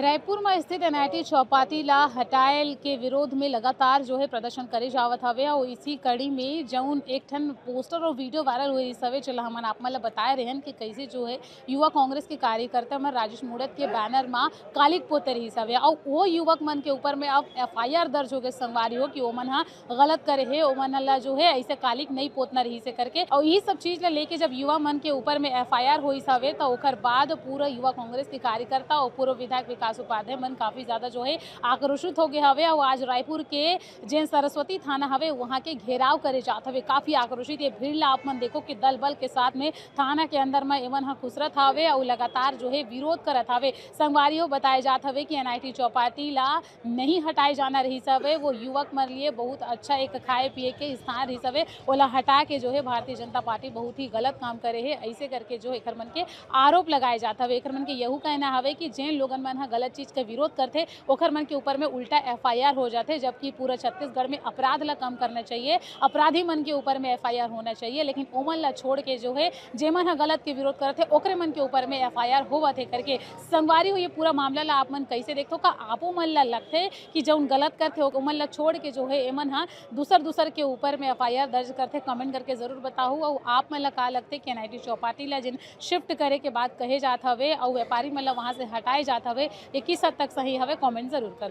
रायपुर में स्थित एनआईटी चौपाटी ला हटायल के विरोध में लगातार जो है प्रदर्शन करे जावत हवे और इसी कड़ी में जौन एक ठन पोस्टर और वीडियो वायरल हुई हवे। चला हमन आप मन ला बताए रहन कि कैसे जो है युवा कांग्रेस के कार्यकर्ता मन राजेश मूड़त के बैनर में कालिक पोते रही हवे और वो युवक मन के ऊपर में अब एफआईआर दर्ज हो गए संगवारी हो कि ओमन हा गलत करे है, ओमन ला जो है ऐसे कालिक नहीं पोतना रही से करके। और ये सब चीज ला लेके जब युवा मन के ऊपर में एफआईआर हुई हवे तो ओकर बाद पूरा युवा कांग्रेस के कार्यकर्ता और पूर्व विधायक विकास उपाध्याय मन काफी ज्यादा जो है आक्रोशित हो गए हवे और आज रायपुर के जैन सरस्वती थाना हवे वहां के घेराव करे जात हवे। काफी आक्रोशित ये भीड़ ला आप मन देखो कि दल बल के साथ में थाना के अंदर में एमन हा खुसरत हवे और लगातार जो है विरोध करत हवे। संगवारियों बताए जात हवे कि एनआईटी चौपाटी ला नहीं हटाए जाना रही हवे। वो युवक मन लिए बहुत अच्छा एक खाए पिए के स्थान रही हवे, ओला हटा के जो है भारतीय जनता पार्टी बहुत ही गलत काम करे है ऐसे करके जो एकर मन के आरोप लगाए जात हवे। एकर मन के यहू कहना हवे कि जैन लोगन मन हा गलत चीज का विरोध करते ओकर मन के ऊपर में उल्टा एफआईआर हो जाते, जबकि पूरा छत्तीसगढ़ में अपराध ला कम करना चाहिए, अपराधी मन के ऊपर में एफआईआर होना चाहिए। लेकिन ओमन ला छोड़ के जो है जेमन हा गलत के विरोध करते ओकरे मन के ऊपर में एफआईआर होवत है करके। संगवारी हो ये पूरा मामला ला आप मन कैसे देखते हो? का आपो मन ला लगथे कि जौन गलत करते ओमन ला छोड़ के जो है एमन हा दूसर के ऊपर में एफआईआर दर्ज करते? कमेंट करके जरूर बताओ। और आप मन ला का लगते कि एनआईटी चौपाटी ला जिन शिफ्ट करे के बाद कहे जात हवे और व्यापारी मन ला वहां से हटाए जात हवे, ये किस हद तक सही हवे? कमेंट जरूर कर।